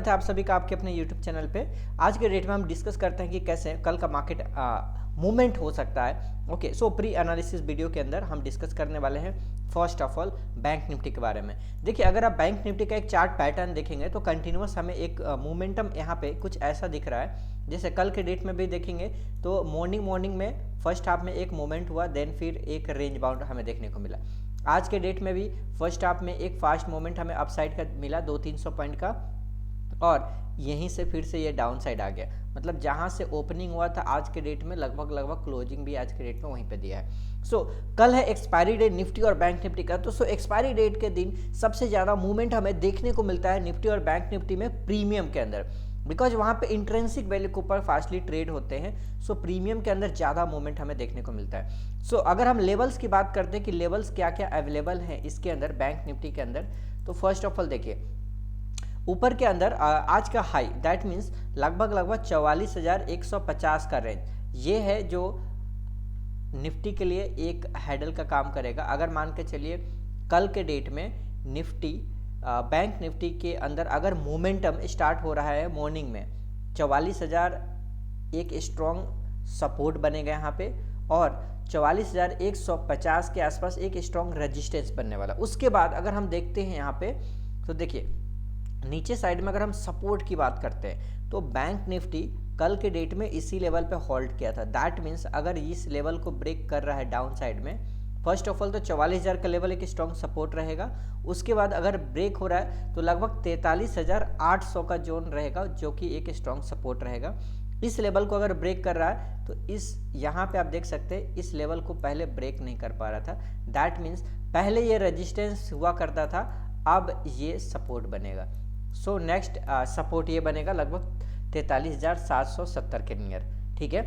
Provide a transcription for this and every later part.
था आप सभी का आपके अपने YouTube चैनल पे। आज के डेट में हम डिस्कस करते हैं कि कैसे कल का मार्केट मूवमेंट हो सकता है। ओके, सो प्री एनालिसिस वीडियो के अंदर हम डिस्कस करने वाले हैं first of all bank Nifty के बारे में। देखिए, अगर आप बैंक निफ्टी का एक चार्ट पैटर्न देखेंगे तो कंटिन्यूअस हमें एक मोमेंटम यहाँ पे कुछ ऐसा दिख रहा है। जैसे कल के डेट में भी देखेंगे तो मॉर्निंग में फर्स्ट हाफ में एक मोमेंट हुआ, देन फिर एक रेंज बाउंड हमें देखने को मिला। आज के डेट में भी फर्स्ट हाफ में एक फास्ट मोमेंट हमें अपसाइड का मिला 200-300 पॉइंट का, और यहीं से फिर से ये डाउन साइड आ गया। मतलब जहां से ओपनिंग हुआ था आज के डेट में लगभग क्लोजिंग भी आज के डेट में वहीं पे दिया है। सो कल है एक्सपायरी डेट निफ्टी और बैंक निफ्टी का। तो एक्सपायरी डेट के दिन सबसे ज़्यादा मूवमेंट हमें देखने को मिलता है निफ्टी और बैंक निफ्टी में प्रीमियम के अंदर, बिकॉज वहाँ पे इंट्रेंसिक वैल्यू के ऊपर फास्टली ट्रेड होते हैं। सो प्रीमियम के अंदर ज़्यादा मूवमेंट हमें देखने को मिलता है। सो अगर हम लेवल्स की बात करते हैं कि लेवल्स क्या क्या अवेलेबल हैं इसके अंदर बैंक निफ्टी के अंदर, तो फर्स्ट ऑफ ऑल देखिए, ऊपर के अंदर आज का हाई दैट मीन्स लगभग 44,150 का रेंज, ये है जो निफ्टी के लिए एक हैडल का काम करेगा। अगर मान के चलिए कल के डेट में निफ्टी बैंक निफ्टी के अंदर अगर मोमेंटम स्टार्ट हो रहा है मॉर्निंग में 44,000 एक स्ट्रॉन्ग सपोर्ट बनेगा यहाँ पे, और 44,150 के आसपास एक स्ट्रॉन्ग रेजिस्टेंस बनने वाला। उसके बाद अगर हम देखते हैं यहाँ पे तो देखिए नीचे साइड में अगर हम सपोर्ट की बात करते हैं तो बैंक निफ्टी कल के डेट में इसी लेवल पे होल्ड किया था। दैट मीन्स अगर इस लेवल को ब्रेक कर रहा है डाउन साइड में, फर्स्ट ऑफ ऑल तो 44,000 का लेवल एक स्ट्रॉन्ग सपोर्ट रहेगा। उसके बाद अगर ब्रेक हो रहा है तो लगभग 43,800 का जोन रहेगा जो कि एक स्ट्रॉन्ग सपोर्ट रहेगा। इस लेवल को अगर ब्रेक कर रहा है तो इस यहाँ पे आप देख सकते हैं इस लेवल को पहले ब्रेक नहीं कर पा रहा था। दैट मीन्स पहले ये रेजिस्टेंस हुआ करता था, अब ये सपोर्ट बनेगा। सो नेक्स्ट सपोर्ट ये बनेगा लगभग 43,770 के नियर, ठीक है।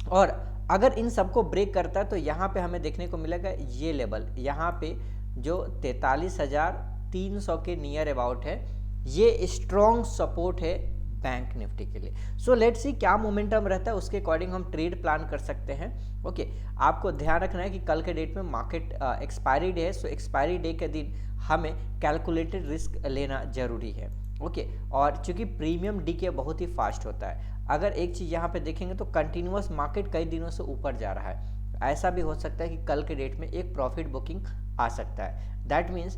और अगर इन सबको ब्रेक करता है तो यहाँ पे हमें देखने को मिलेगा ये लेवल, यहाँ पे जो 43,300 के नियर अबाउट है, ये स्ट्रॉन्ग सपोर्ट है बैंक निफ्टी के लिए। सो लेट्स सी क्या मोमेंटम रहता है, उसके अकॉर्डिंग हम ट्रेड प्लान कर सकते हैं। ओके, आपको ध्यान रखना है कि कल के डेट में मार्केट एक्सपायरी डे है। सो एक्सपायरी डे के दिन हमें कैलकुलेटेड रिस्क लेना जरूरी है। ओके, और चूंकि प्रीमियम डीके बहुत ही फास्ट होता है, अगर एक चीज़ यहाँ पे देखेंगे तो कंटिन्यूअस मार्केट कई दिनों से ऊपर जा रहा है। ऐसा भी हो सकता है कि कल के डेट में एक प्रॉफिट बुकिंग आ सकता है। दैट मीन्स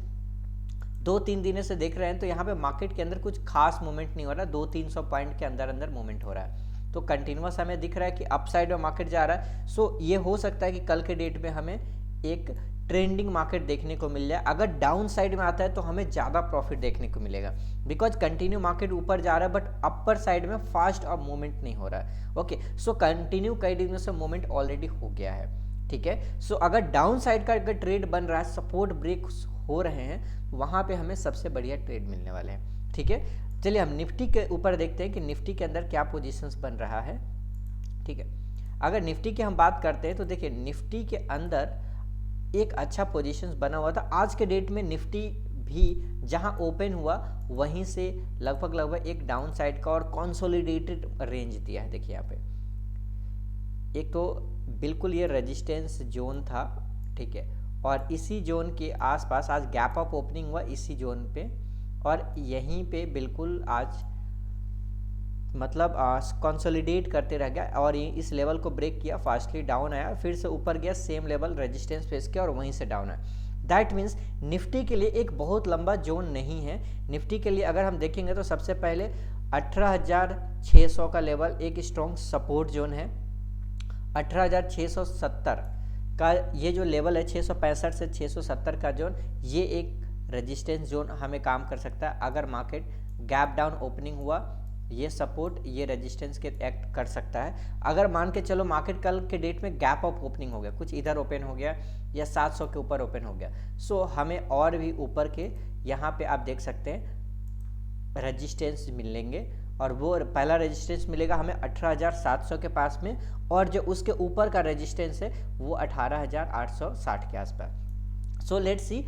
2-3 दिनों से देख रहे हैं तो यहाँ पे मार्केट के अंदर कुछ खास मूवमेंट नहीं हो रहा, 200-300 पॉइंट के अंदर मूवमेंट हो रहा है। तो कंटिन्यूअस हमें दिख रहा है कि अपसाइड में मार्केट जा रहा है। सो ये हो सकता है कि कल के डेट में हमें एक ट्रेंडिंग मार्केट देखने को मिल जाए। अगर डाउन साइड में आता है तो हमें ज़्यादा प्रॉफिट देखने को मिलेगा, बिकॉज कंटिन्यू मार्केट ऊपर जा रहा है बट अपर साइड में फास्ट अब मूवमेंट नहीं हो रहा है। ओके, सो कंटिन्यू कई दिनों से मूवमेंट ऑलरेडी हो गया है, ठीक है। सो अगर डाउन साइड का अगर ट्रेड बन रहा है, सपोर्ट ब्रेक हो रहे हैं, वहाँ पे हमें सबसे बढ़िया ट्रेड मिलने वाले हैं, ठीक है। चलिए हम निफ्टी के ऊपर देखते हैं कि निफ्टी के अंदर क्या पोजीशंस बन रहा है, ठीक है। अगर निफ्टी की हम बात करते हैं तो देखिए निफ्टी के अंदर एक अच्छा पोजीशंस बना हुआ था। आज के डेट में निफ्टी भी जहां ओपन हुआ वहीं से लगभग एक डाउन साइड का और कंसोलिडेटेड रेंज दिया है। देखिए यहाँ पे एक तो बिल्कुल ये रेजिस्टेंस जोन था, ठीक है, और इसी जोन के आसपास आज गैप अप ओपनिंग हुआ इसी जोन पे, और यहीं पे बिल्कुल आज मतलब कंसोलिडेट करते रह गया और ये इस लेवल को ब्रेक किया, फास्टली डाउन आया, फिर से ऊपर गया, सेम लेवल रेजिस्टेंस फेस किया और वहीं से डाउन आया। दैट मीन्स निफ्टी के लिए एक बहुत लंबा जोन नहीं है। निफ्टी के लिए अगर हम देखेंगे तो सबसे पहले 18,600 का लेवल एक स्ट्रॉन्ग सपोर्ट जोन है। 18,670 का ये जो लेवल है 665 से 670 का जोन, ये एक रेजिस्टेंस जोन हमें काम कर सकता है। अगर मार्केट गैप डाउन ओपनिंग हुआ, ये सपोर्ट ये रेजिस्टेंस के एक्ट कर सकता है। अगर मान के चलो मार्केट कल के डेट में गैप अप ओपनिंग हो गया, कुछ इधर ओपन हो गया या 700 के ऊपर ओपन हो गया, सो हमें और भी ऊपर के यहाँ पे आप देख सकते हैं रेजिस्टेंस मिलेंगे, और वो पहला रेजिस्टेंस मिलेगा हमें 18,700 के पास में, और जो उसके ऊपर का रेजिस्टेंस है वो 18,860 के आसपास। सो लेट्स सी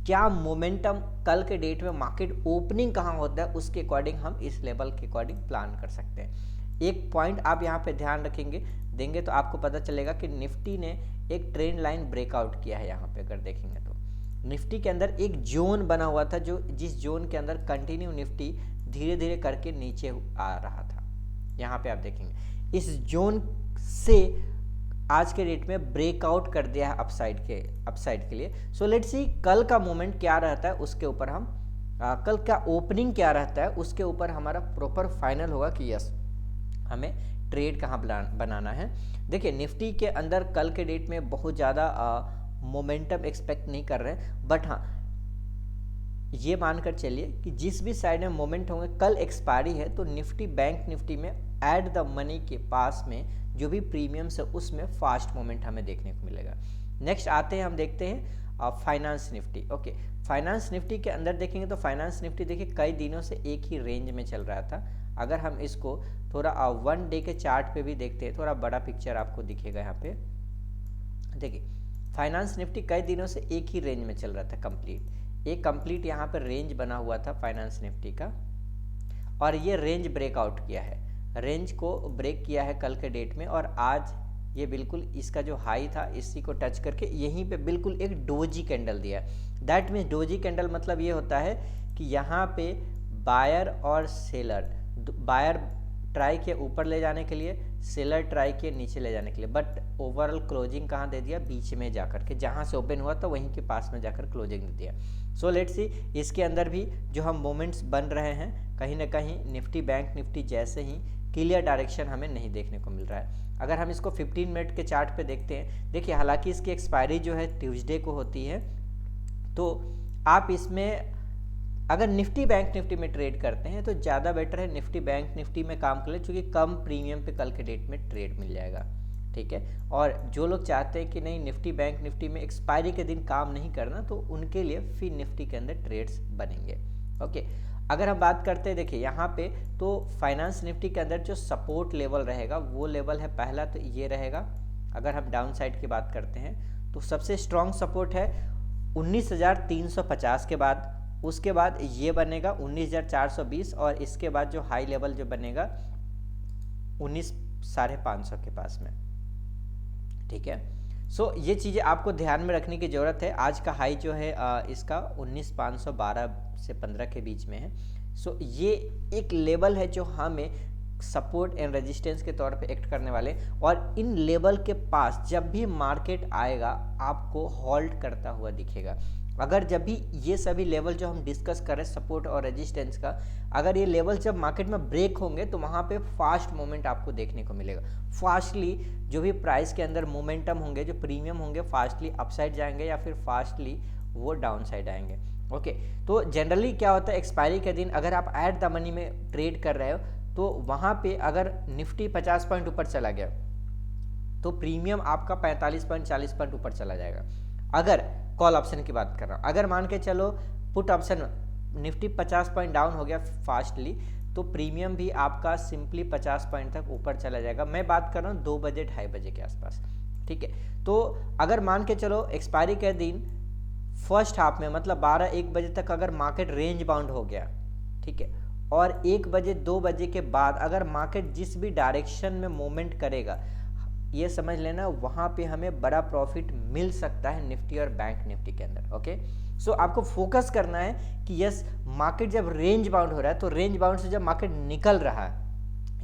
क्या मोमेंटम कल के डेट में मार्केट ओपनिंग कहाँ होता है, उसके अकॉर्डिंग हम इस लेवल के अकॉर्डिंग प्लान कर सकते हैं। एक पॉइंट आप यहाँ पे ध्यान रखेंगे देंगे तो आपको पता चलेगा कि निफ्टी ने एक ट्रेंड लाइन ब्रेकआउट किया है। यहाँ पे अगर देखेंगे तो निफ्टी के अंदर एक जोन बना हुआ था, जो जिस जोन के अंदर कंटिन्यू निफ्टी धीरे धीरे करके नीचे आ रहा था। यहाँ पे आप देखेंगे इस जोन से आज के डेट में ब्रेकआउट कर दिया है अपसाइड के लिए। सो लेट्स सी कल का मूवमेंट क्या रहता है, उसके ऊपर हम कल का ओपनिंग क्या रहता है उसके ऊपर हमारा प्रॉपर फाइनल होगा कि यस हमें ट्रेड कहाँ बनाना है। देखिए निफ्टी के अंदर कल के डेट में बहुत ज़्यादा मोमेंटम एक्सपेक्ट नहीं कर रहे हैं, बट हाँ ये मानकर चलिए कि जिस भी साइड में मोमेंट होंगे, कल एक्सपायरी है तो निफ्टी बैंक निफ्टी में एट द मनी के पास में जो भी प्रीमियम्स है उसमें फास्ट मोमेंट हमें देखने को मिलेगा। नेक्स्ट आते हैं, हम देखते हैं finance Nifty. Okay, finance Nifty के अंदर देखेंगे तो फाइनेंस निफ्टी देखिए कई दिनों से एक ही रेंज में चल रहा था। अगर हम इसको थोड़ा 1 डे के चार्ट पे भी देखते हैं, थोड़ा बड़ा पिक्चर आपको दिखेगा यहाँ पे। देखिए फाइनेंस निफ्टी कई दिनों से एक ही रेंज में चल रहा था कंप्लीट। एक कंप्लीट यहाँ पर रेंज बना हुआ था फाइनेंस निफ्टी का, और ये रेंज ब्रेकआउट किया है, रेंज को ब्रेक किया है कल के डेट में, और आज ये बिल्कुल इसका जो हाई था इसी को टच करके यहीं पे बिल्कुल एक डोजी कैंडल दिया। दैट मीन्स डोजी कैंडल मतलब ये होता है कि यहाँ पे बायर और सेलर, बायर ट्राई किया ऊपर ले जाने के लिए, सेलर ट्राई किया नीचे ले जाने के लिए, बट ओवरऑल क्लोजिंग कहाँ दे दिया, बीच में जाकर के, जहाँ से ओपन हुआ था वहीं के पास में जाकर क्लोजिंग दे दिया। सो लेट्स सी इसके अंदर भी जो हम मोमेंट्स बन रहे हैं, कहीं ना कहीं निफ्टी बैंक निफ्टी जैसे ही क्लियर डायरेक्शन हमें नहीं देखने को मिल रहा है। अगर हम इसको 15 मिनट के चार्ट पे देखते हैं, देखिए हालांकि इसकी एक्सपायरी जो है ट्यूसडे को होती है, तो आप इसमें अगर निफ्टी बैंक निफ्टी में ट्रेड करते हैं तो ज़्यादा बेटर है निफ्टी बैंक निफ्टी में काम कर ले, क्योंकि कम प्रीमियम पे कल के डेट में ट्रेड मिल जाएगा। ठीक है, और जो लोग चाहते हैं कि नहीं निफ्टी बैंक निफ्टी में एक्सपायरी के दिन काम नहीं करना, तो उनके लिए फिर निफ्टी के अंदर ट्रेड्स बनेंगे। ओके, अगर हम बात करते हैं, देखिए यहाँ पे तो फाइनेंस निफ्टी के अंदर जो सपोर्ट लेवल रहेगा वो लेवल है पहला, तो ये रहेगा। अगर हम डाउन साइड की बात करते हैं तो सबसे स्ट्रॉन्ग सपोर्ट है 19,350 के बाद, उसके बाद ये बनेगा 19,420, और इसके बाद जो हाई लेवल जो बनेगा 19,550 के पास में। ठीक है, सो ये चीज़ें आपको ध्यान में रखने की ज़रूरत है। आज का हाई जो है इसका 19,512 से 15 के बीच में है। सो ये एक लेवल है जो हमें सपोर्ट एंड रेजिस्टेंस के तौर पे एक्ट करने वाले, और इन लेवल के पास जब भी मार्केट आएगा आपको हॉल्ट करता हुआ दिखेगा। अगर जब भी ये सभी लेवल जो हम डिस्कस कर रहे हैं सपोर्ट और रेजिस्टेंस का, अगर ये लेवल जब मार्केट में ब्रेक होंगे तो वहाँ पे फास्ट मूवमेंट आपको देखने को मिलेगा। फास्टली जो भी प्राइस के अंदर मोमेंटम होंगे, जो प्रीमियम होंगे, फास्टली अपसाइड जाएंगे या फिर फास्टली वो डाउन साइड आएंगे। ओके, तो जनरली क्या होता है, एक्सपायरी के दिन अगर आप एट द मनी में ट्रेड कर रहे हो तो वहाँ पे अगर निफ्टी 50 पॉइंट ऊपर चला गया तो प्रीमियम आपका 45 पॉइंट 40 पॉइंट ऊपर चला जाएगा। अगर कॉल ऑप्शन की बात कर रहा हूँ, अगर मान के चलो put option Nifty 50 point down हो गया फास्टली, तो प्रीमियम भी आपका सिंपली 50 पॉइंट तक ऊपर चला जाएगा। मैं बात कर रहा हूँ 2 बजे 2:30 बजे के आसपास। ठीक है, तो अगर मान के चलो एक्सपायरी के दिन फर्स्ट हाफ में मतलब 12-1 बजे तक अगर मार्केट रेंज बाउंड हो गया, ठीक है, और 1 बजे 2 बजे के बाद अगर मार्केट जिस भी डायरेक्शन में मूवमेंट करेगा, ये समझ लेना वहाँ पे हमें बड़ा प्रॉफिट मिल सकता है निफ्टी और बैंक निफ्टी के अंदर। ओके, सो आपको फोकस करना है कि यस मार्केट जब रेंज बाउंड हो रहा है तो रेंज बाउंड से जब मार्केट निकल रहा है,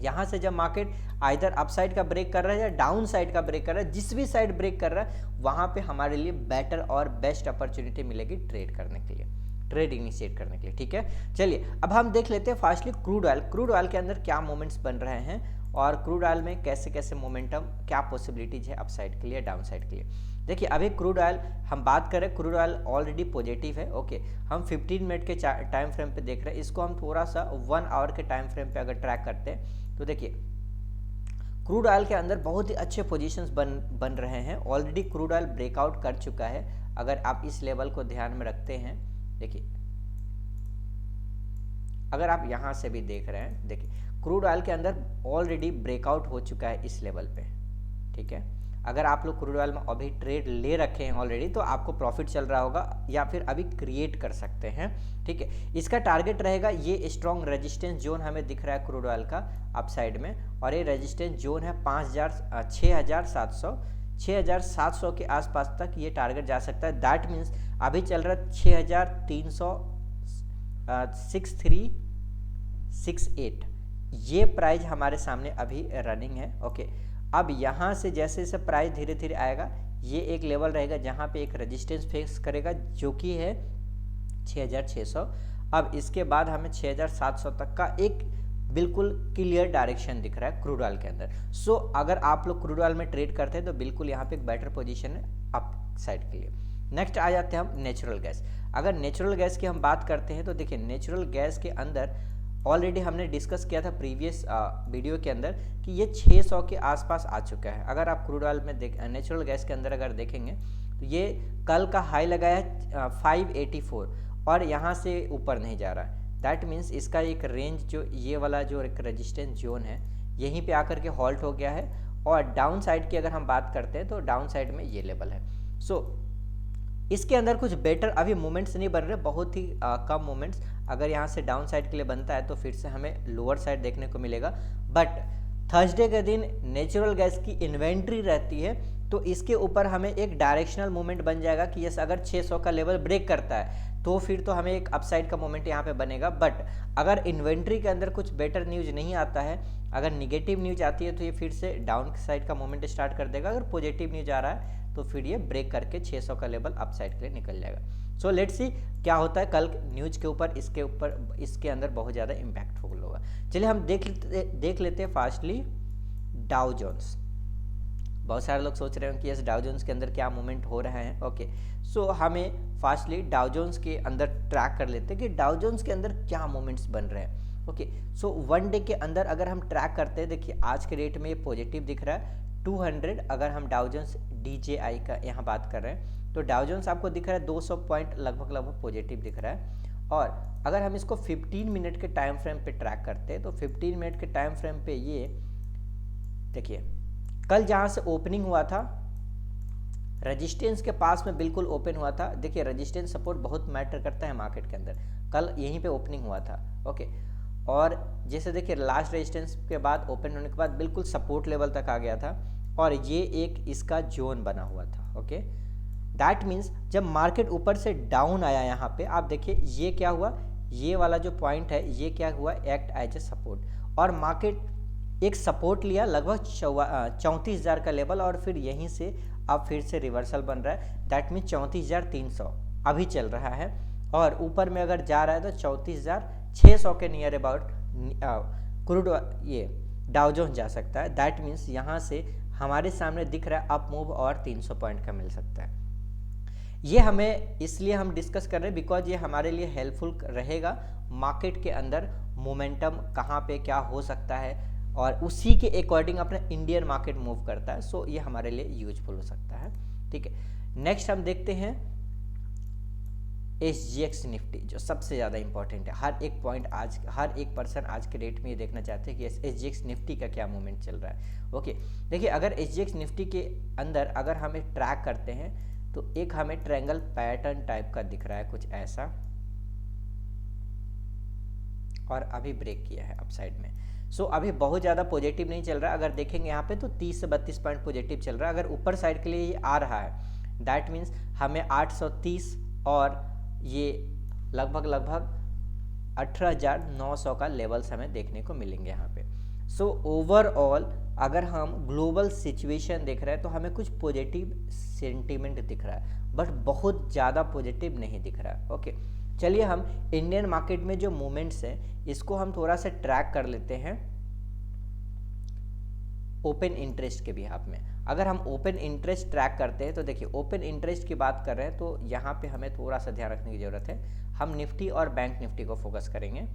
यहाँ से जब मार्केट आइदर अपसाइड का ब्रेक कर रहा है या डाउन साइड का ब्रेक कर रहा है, जिस भी साइड ब्रेक कर रहा है वहाँ पे हमारे लिए बेटर और बेस्ट अपॉर्चुनिटी मिलेगी ट्रेड करने के लिए, ट्रेड इनिशिएट करने के लिए। ठीक है, चलिए अब हम देख लेते हैं fastly crude oil. Crude oil के अंदर क्या मोमेंट्स बन रहे हैं और क्रूड ऑयल में कैसे कैसे मोमेंटम, क्या पॉसिबिलिटीज है अपसाइड के लिए डाउन साइड के लिए। देखिए अभी क्रूड ऑयल हम बात करें, क्रूड ऑयल ऑलरेडी पॉजिटिव है। ओके, हम 15 मिनट के टाइम फ्रेम पे देख रहे हैं, इसको हम थोड़ा सा 1 आवर के टाइम फ्रेम पे अगर ट्रैक करते हैं तो देखिए क्रूड ऑयल के अंदर बहुत ही अच्छे पोजीशंस बन रहे हैं। ऑलरेडी क्रूड ऑयल ब्रेकआउट कर चुका है। अगर आप इस लेवल को ध्यान में रखते हैं, देखिए अगर आप यहाँ से भी देख रहे हैं, देखिए क्रूड ऑयल के अंदर ऑलरेडी ब्रेकआउट हो चुका है इस लेवल पे। ठीक है, अगर आप लोग क्रूड ऑयल में अभी ट्रेड ले रखे हैं ऑलरेडी तो आपको प्रॉफिट चल रहा होगा या फिर अभी क्रिएट कर सकते हैं। ठीक है, इसका टारगेट रहेगा, ये स्ट्रॉन्ग रेजिस्टेंस जोन हमें दिख रहा है क्रूड ऑयल का अपसाइड में, और ये रेजिस्टेंस जोन है 6,700 के आसपास तक ये टारगेट जा सकता है। दैट मीन्स अभी चल रहा है 6,363 68 ये प्राइस हमारे सामने अभी रनिंग है। ओके, अब यहाँ से जैसे जैसे प्राइस धीरे धीरे आएगा, ये एक लेवल रहेगा जहाँ पे एक रेजिस्टेंस फेस करेगा जो कि है 6600। अब इसके बाद हमें 6700 तक का एक बिल्कुल क्लियर डायरेक्शन दिख रहा है क्रूड ऑयल के अंदर। सो अगर आप लोग क्रूड ऑयल में ट्रेड करते हैं तो बिल्कुल यहाँ पे एक बेटर पोजीशन है अप साइड के लिए। नेक्स्ट आ जाते हैं हम नेचुरल गैस। अगर नेचुरल गैस की हम बात करते हैं तो देखिए नेचुरल गैस के अंदर ऑलरेडी हमने डिस्कस किया था प्रीवियस वीडियो के अंदर कि ये 600 के आसपास आ चुका है। अगर आप क्रूड ऑयल में नेचुरल गैस के अंदर अगर देखेंगे तो ये कल का हाई लगाया है 584 और यहाँ से ऊपर नहीं जा रहा है। दैट मीन्स इसका एक रेंज जो ये वाला जो एक रेजिस्टेंस जोन है यहीं पे आकर के हॉल्ट हो गया है। और डाउन साइड की अगर हम बात करते हैं तो डाउन साइड में ये लेवल है। सो इसके अंदर कुछ बेटर अभी मूवमेंट्स नहीं बन रहे, बहुत ही कम मूवमेंट्स। अगर यहाँ से डाउन साइड के लिए बनता है तो फिर से हमें लोअर साइड देखने को मिलेगा। बट थर्सडे के दिन नेचुरल गैस की इन्वेंट्री रहती है तो इसके ऊपर हमें एक डायरेक्शनल मूवमेंट बन जाएगा कि यस अगर 600 का लेवल ब्रेक करता है तो फिर तो हमें एक अपसाइड का मोमेंट यहाँ पे बनेगा। बट अगर इन्वेंट्री के अंदर कुछ बेटर न्यूज नहीं आता है, अगर निगेटिव न्यूज आती है तो ये फिर से डाउन साइड का मोमेंट स्टार्ट कर देगा। अगर पॉजिटिव न्यूज आ रहा है तो फिर ये ब्रेक करके 600 का लेवल अपसाइड के लिए निकल जाएगा। सो लेट्स सी क्या होता है कल न्यूज के ऊपर, इसके अंदर बहुत ज़्यादा इम्पैक्टफुल होगा। चलिए हम देख लेते हैं फास्टली डाउ जोन्स। बहुत सारे लोग सोच रहे हो कि यस डाउ जोन्स के अंदर क्या मूवमेंट हो रहा है। ओके, सो हमें फास्टली डाउ जोन्स के अंदर ट्रैक कर लेते हैं कि डाउ जोन्स के अंदर क्या मूवमेंट्स बन रहे हैं। ओके, सो वन डे के अंदर अगर हम ट्रैक करते हैं, देखिए आज के रेट में ये पॉजिटिव दिख रहा है 200। अगर हम डाउ जोन्स DJI का यहाँ बात कर रहे हैं तो डाउ जोन्स आपको दिख रहा है 200 पॉइंट लगभग पॉजिटिव दिख रहा है। और अगर हम इसको 15 मिनट के टाइम फ्रेम पे ट्रैक करते हैं तो 15 मिनट के टाइम फ्रेम पे ये देखिए कल जहाँ से ओपनिंग हुआ था रेजिस्टेंस के पास में बिल्कुल ओपन हुआ था। देखिए रेजिस्टेंस सपोर्ट बहुत मैटर करता है मार्केट के अंदर, कल यहीं पे ओपनिंग हुआ था। ओके, और जैसे देखिए लास्ट रेजिस्टेंस के बाद ओपन होने के बाद बिल्कुल सपोर्ट लेवल तक आ गया था और ये एक इसका जोन बना हुआ था। ओके, दैट मीन्स जब मार्केट ऊपर से डाउन आया यहाँ पे आप देखिए ये क्या हुआ, ये वाला जो पॉइंट है ये क्या हुआ, एक्ट एज ए सपोर्ट और मार्केट एक सपोर्ट लिया लगभग 34,000 का लेवल और फिर यहीं से अब फिर से रिवर्सल बन रहा है। दैट मीन्स 34,300 अभी चल रहा है और ऊपर में अगर जा रहा है तो 34,600 के नियर अबाउट क्रूड ये डाउ जोन्स जा सकता है। दैट मीन्स यहाँ से हमारे सामने दिख रहा है अप मूव और 300 पॉइंट का मिल सकता है। ये हमें इसलिए हम डिस्कस कर रहे हैं बिकॉज ये हमारे लिए हेल्पफुल रहेगा मार्केट के अंदर मोमेंटम कहाँ पे क्या हो सकता है और उसी के अकॉर्डिंग अपना इंडियन मार्केट मूव करता है। सो ये हमारे लिए यूजफुल हो सकता है। ठीक है, नेक्स्ट हम देखते हैं SGX निफ्टी जो सबसे ज़्यादा इंपॉर्टेंट है। हर एक पॉइंट आज हर एक पर्सन आज के डेट में ये देखना चाहते हैं कि SGX निफ्टी का क्या मूवमेंट चल रहा है। ओके, देखिए अगर SGX निफ्टी के अंदर अगर हमें ट्रैक करते हैं तो एक हमें ट्रायंगल पैटर्न टाइप का दिख रहा है कुछ ऐसा और अभी ब्रेक किया है अपसाइड में। सो अभी बहुत ज़्यादा पॉजिटिव नहीं चल रहा। अगर देखेंगे यहाँ पे तो 30 से 32 पॉइंट पॉजिटिव चल रहा है। अगर ऊपर साइड के लिए ये आ रहा है दैट मीन्स हमें 830 और ये लगभग 18,900 का लेवल्स हमें देखने को मिलेंगे यहाँ पे। सो ओवरऑल अगर हम ग्लोबल सिचुएशन देख रहे हैं तो हमें कुछ पॉजिटिव सेंटीमेंट दिख रहा है बट बहुत ज़्यादा पॉजिटिव नहीं दिख रहा है। ओके, चलिए हम इंडियन मार्केट में जो मूवमेंट्स हैं इसको हम थोड़ा सा ट्रैक कर लेते हैं ओपन इंटरेस्ट के बिहाफ में। अगर हम ओपन इंटरेस्ट ट्रैक करते हैं तो देखिए ओपन इंटरेस्ट की बात कर रहे हैं तो यहाँ पे हमें थोड़ा सा ध्यान रखने की ज़रूरत है। हम निफ्टी और बैंक निफ्टी को फोकस करेंगे।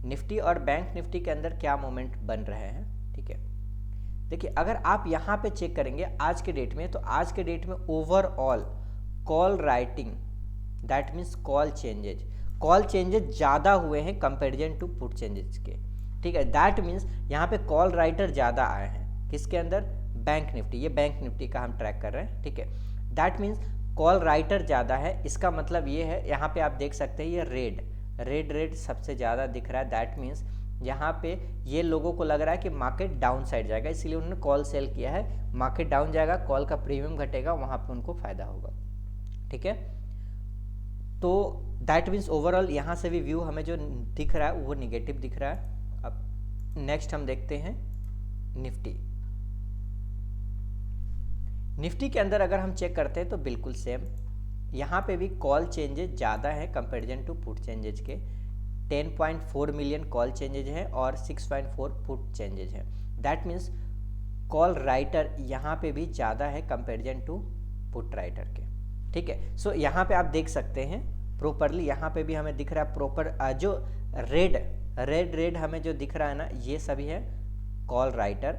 निफ्टी और बैंक निफ्टी के अंदर क्या मूवमेंट बन रहे हैं। ठीक है, देखिए अगर आप यहाँ पे चेक करेंगे आज के डेट में तो आज के डेट में overall call writing that means call changes ज़्यादा हुए हैं कंपेरिजन टू पुट चेंजेस के। ठीक है, दैट मीन्स यहाँ पे कॉल राइटर ज़्यादा आए हैं किसके अंदर, बैंक निफ्टी। ये बैंक निफ्टी का हम ट्रैक कर रहे हैं। ठीक है, दैट मीन्स कॉल राइटर ज़्यादा है। इसका मतलब ये है यहाँ पे आप देख सकते हैं ये रेड सबसे ज़्यादा दिख रहा है। दैट मीन्स यहाँ पे ये लोगों को लग रहा है कि मार्केट डाउन साइड जाएगा इसलिए उन्होंने कॉल सेल किया है। मार्केट डाउन जाएगा, कॉल का प्रीमियम घटेगा, वहाँ पे उनको फायदा होगा। ठीक है, तो दैट मीन्स ओवरऑल यहाँ से भी व्यू हमें जो दिख रहा है वो निगेटिव दिख रहा है। नेक्स्ट हम देखते हैं निफ्टी। निफ्टी के अंदर अगर हम चेक करते हैं तो बिल्कुल सेम, यहाँ पे भी कॉल चेंजेज ज़्यादा है कंपेरिजन टू पुट चेंजेज के। 10.4 मिलियन कॉल चेंजेज हैं और 6.4 पुट चेंजेज हैं। दैट मीन्स कॉल राइटर यहाँ पे भी ज़्यादा है कंपेरिजन टू पुट राइटर के। ठीक है, सो यहाँ पे आप देख सकते हैं प्रॉपरली, यहाँ पे भी हमें दिख रहा है प्रॉपर, जो रेड हमें जो दिख रहा है ना, ये सभी है कॉल राइटर,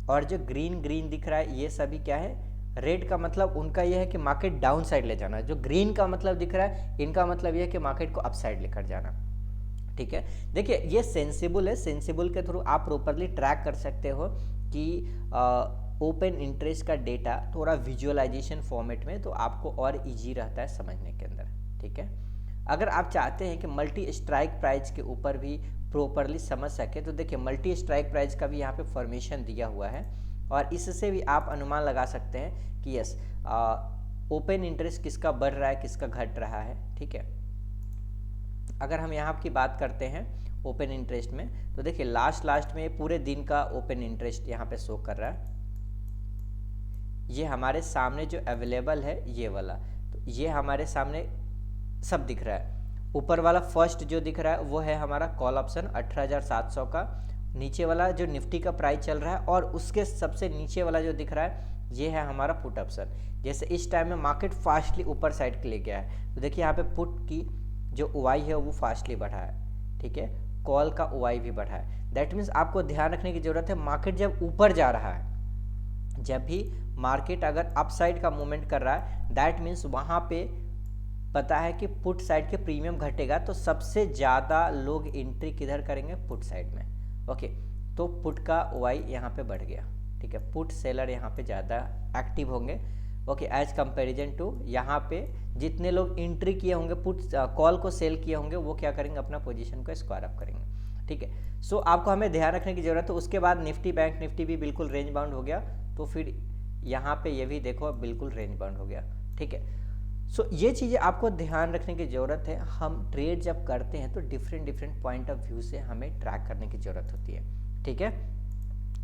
और जो ग्रीन दिख रहा है ये सभी क्या है, रेड का मतलब उनका यह है कि मार्केट डाउन साइड ले जाना, जो ग्रीन का मतलब दिख रहा है इनका मतलब यह है कि मार्केट को अप साइड लेकर जाना। ठीक है, देखिए ये सेंसिबल है, सेंसिबल के थ्रू आप प्रॉपरली ट्रैक कर सकते हो कि ओपन इंटरेस्ट का डेटा थोड़ा विजुअलाइजेशन फॉर्मेट में, तो आपको और इजी रहता है समझने के अंदर। ठीक है, अगर आप चाहते हैं कि मल्टी स्ट्राइक प्राइस के ऊपर भी प्रॉपरली समझ सके तो देखिए मल्टी स्ट्राइक प्राइस का भी यहाँ पे फॉर्मेशन दिया हुआ है, और इससे भी आप अनुमान लगा सकते हैं कि यस ओपन इंटरेस्ट किसका बढ़ रहा है किसका घट रहा है। ठीक है, अगर हम यहाँ की बात करते हैं ओपन इंटरेस्ट में, तो देखिए लास्ट में पूरे दिन का ओपन इंटरेस्ट यहाँ पे शो कर रहा है। ये हमारे सामने जो अवेलेबल है ये वाला, तो ये हमारे सामने सब दिख रहा है। ऊपर वाला फर्स्ट जो दिख रहा है वो है हमारा कॉल ऑप्शन 18,700 का, नीचे वाला जो निफ्टी का प्राइस चल रहा है, और उसके सबसे नीचे वाला जो दिख रहा है ये है हमारा पुट ऑप्शन। जैसे इस टाइम में मार्केट फास्टली ऊपर साइड के लिए गया है, तो देखिए यहाँ पे पुट की जो ओवाई है वो फास्टली बढ़ा है। ठीक है, कॉल का ओवाई भी बढ़ा है। दैट मीन्स आपको ध्यान रखने की जरूरत है, मार्केट जब ऊपर जा रहा है, जब भी मार्केट अगर अप साइड का मूवमेंट कर रहा है, दैट मीन्स वहाँ पे पता है कि पुट साइड के प्रीमियम घटेगा, तो सबसे ज़्यादा लोग एंट्री किधर करेंगे, पुट साइड में। ओके, तो पुट का ओवाई यहाँ पे बढ़ गया। ठीक है, पुट सेलर यहाँ पे ज़्यादा एक्टिव होंगे। ओके, एज कंपैरिजन टू यहाँ पे जितने लोग एंट्री किए होंगे पुट कॉल को सेल किए होंगे, वो क्या करेंगे, अपना पोजीशन को स्क्वायर अप करेंगे। ठीक है, सो आपको हमें ध्यान रखने की जरूरत है। उसके बाद निफ्टी बैंक निफ्टी भी बिल्कुल रेंज बाउंड हो गया, तो फिर यहाँ पे ये भी देखो बिल्कुल रेंज बाउंड हो गया। ठीक है, सो ये चीज़ें आपको ध्यान रखने की ज़रूरत है। हम ट्रेड जब करते हैं तो डिफरेंट पॉइंट ऑफ व्यू से हमें ट्रैक करने की ज़रूरत होती है। ठीक है,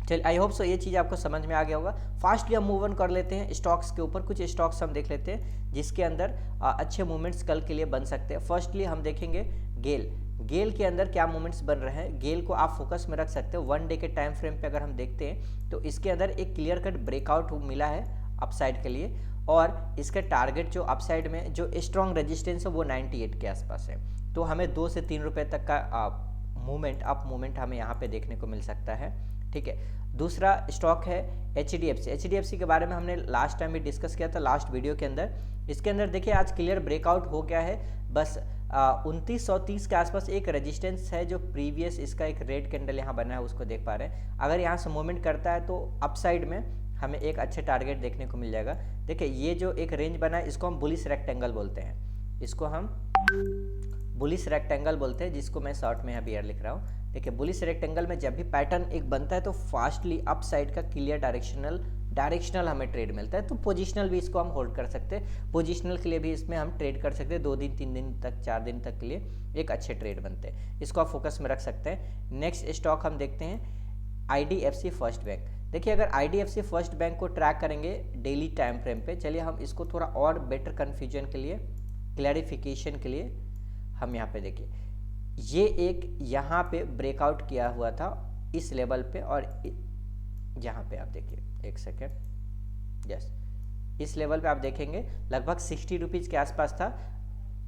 चलिए आई होप सो ये चीज़ आपको समझ में आ गया होगा। फास्टली हम मूव ऑन कर लेते हैं स्टॉक्स के ऊपर। कुछ स्टॉक्स हम देख लेते हैं जिसके अंदर अच्छे मूवमेंट्स कल के लिए बन सकते हैं। फर्स्टली हम देखेंगे गेल के अंदर क्या मूवमेंट्स बन रहे हैं। गेल को आप फोकस में रख सकते हो। 1 डे के टाइम फ्रेम पे अगर हम देखते हैं तो इसके अंदर एक क्लियर कट ब्रेकआउट मिला है अपसाइड के लिए, और इसका टारगेट जो अपसाइड में जो स्ट्रॉन्ग रेजिस्टेंस है वो 98 के आसपास है। तो हमें 2 से 3 रुपये तक का अप मूवमेंट हमें यहाँ पे देखने को मिल सकता है। ठीक है, दूसरा स्टॉक है एचडीएफसी के बारे में हमने लास्ट टाइम भी डिस्कस किया था लास्ट वीडियो के अंदर। इसके अंदर देखिए आज क्लियर ब्रेकआउट हो गया है, बस 2930 के आसपास एक रेजिस्टेंस है जो प्रीवियस इसका एक रेड कैंडल यहाँ बना है उसको देख पा रहे हैं। अगर यहाँ से मूवमेंट करता है तो अपसाइड में हमें एक अच्छे टारगेट देखने को मिल जाएगा। देखिए ये जो एक रेंज बना है इसको हम बुलिश रेक्टेंगल बोलते हैं, इसको हम बुलिश रेक्टेंगल बोलते हैं, जिसको मैं शॉर्ट में यहाँ बियर लिख रहा हूँ। देखिए बुलिश रेक्टेंगल में जब भी पैटर्न एक बनता है तो फास्टली अप साइड का क्लियर डायरेक्शनल हमें ट्रेड मिलता है। तो पोजिशनल भी इसको हम होल्ड कर सकते हैं, पोजिशनल के लिए भी इसमें हम ट्रेड कर सकते हैं। 2 दिन 3 दिन तक 4 दिन तक के लिए एक अच्छे ट्रेड बनते हैं, इसको आप फोकस में रख सकते हैं। नेक्स्ट स्टॉक हम देखते हैं IDFC फर्स्ट बैंक। देखिए अगर IDFC फर्स्ट बैंक को ट्रैक करेंगे डेली टाइम फ्रेम पे, चलिए हम इसको थोड़ा और बेटर कन्फ्यूजन के लिए क्लैरिफिकेशन के लिए हम यहाँ पे देखिए ये एक यहाँ पे ब्रेकआउट किया हुआ था इस लेवल पे, और यहाँ पे आप देखिए एक सेकेंड, यस इस लेवल पे आप देखेंगे लगभग 60 रुपीज़ के आसपास था।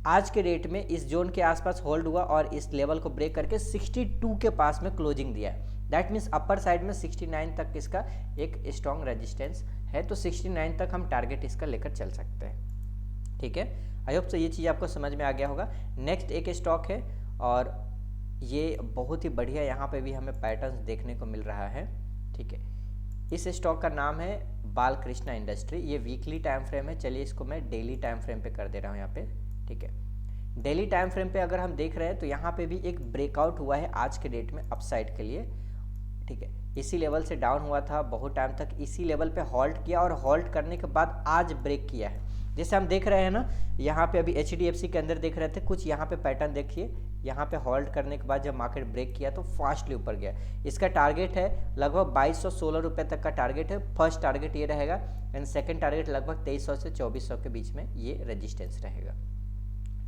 आज के रेट में इस जोन के आसपास होल्ड हुआ और इस लेवल को ब्रेक करके 62 के पास में क्लोजिंग दिया है। दैट मीन्स अपर साइड में 69 तक इसका एक स्ट्रॉन्ग रेजिस्टेंस है, तो 69 तक हम टारगेट इसका लेकर चल सकते हैं। ठीक है, आई होप सो ये चीज़ आपको समझ में आ गया होगा। नेक्स्ट एक स्टॉक है और ये बहुत ही बढ़िया यहाँ पे भी हमें पैटर्न्स देखने को मिल रहा है। ठीक है, इस स्टॉक का नाम है बालकृष्णा इंडस्ट्री। ये वीकली टाइम फ्रेम है, चलिए इसको मैं डेली टाइम फ्रेम पे कर दे रहा हूँ यहाँ पे। ठीक है, डेली टाइम फ्रेम पे अगर हम देख रहे हैं तो यहाँ पे भी एक ब्रेकआउट हुआ है आज के डेट में अपसाइड के लिए। ठीक है, इसी लेवल से डाउन हुआ था, बहुत टाइम तक इसी लेवल पे हॉल्ट किया और हॉल्ट करने के बाद आज ब्रेक किया है। जैसे हम देख रहे हैं ना यहाँ पे अभी HDFC के अंदर देख रहे थे कुछ यहाँ पे पैटर्न देखिए यहाँ पे होल्ड करने के बाद जब मार्केट ब्रेक किया तो फास्टली ऊपर गया। इसका टारगेट है लगभग 2216 रुपये तक का टारगेट है, फर्स्ट टारगेट ये रहेगा एंड सेकंड टारगेट लगभग 2300 से 2400 के बीच में ये रेजिस्टेंस रहेगा।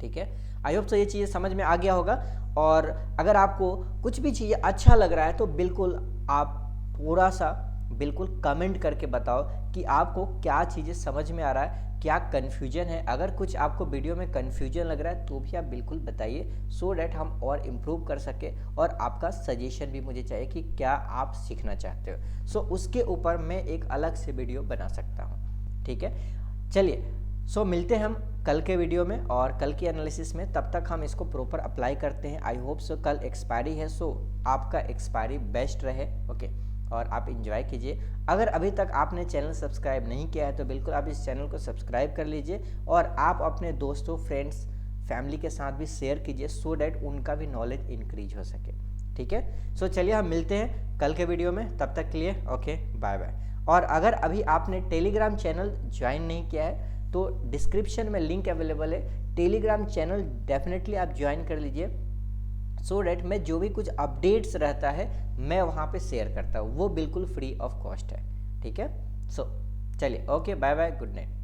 ठीक है, आई होप सो ये चीज़ें समझ में आ गया होगा। और अगर आपको कुछ भी चीज़ अच्छा लग रहा है तो बिल्कुल आप थोड़ा सा बिल्कुल कमेंट करके बताओ कि आपको क्या चीज़ें समझ में आ रहा है, क्या कन्फ्यूजन है। अगर कुछ आपको वीडियो में कन्फ्यूजन लग रहा है तो भी आप बिल्कुल बताइए, सो डैट हम और इम्प्रूव कर सके। और आपका सजेशन भी मुझे चाहिए कि क्या आप सीखना चाहते हो, सो उसके ऊपर मैं एक अलग से वीडियो बना सकता हूँ। ठीक है, चलिए सो मिलते हैं हम कल के वीडियो में और कल की एनालिसिस में। तब तक हम इसको प्रॉपर अप्लाई करते हैं। आई होप सो कल एक्सपायरी है, सो आपका एक्सपायरी बेस्ट रहे। ओके, और आप इंजॉय कीजिए। अगर अभी तक आपने चैनल सब्सक्राइब नहीं किया है तो बिल्कुल आप इस चैनल को सब्सक्राइब कर लीजिए और आप अपने दोस्तों, फ्रेंड्स, फैमिली के साथ भी शेयर कीजिए, सो डैट उनका भी नॉलेज इंक्रीज हो सके। ठीक है, सो चलिए हम मिलते हैं कल के वीडियो में। तब तक के लिए ओके, बाय बाय। और अगर अभी आपने टेलीग्राम चैनल ज्वाइन नहीं किया है तो डिस्क्रिप्शन में लिंक अवेलेबल है, टेलीग्राम चैनल डेफिनेटली आप ज्वाइन कर लीजिए, सो डैट मैं जो भी कुछ अपडेट्स रहता है मैं वहाँ पे शेयर करता हूँ, वो बिल्कुल फ्री ऑफ कॉस्ट है। ठीक है, सो चलिए okay, bye bye, good night.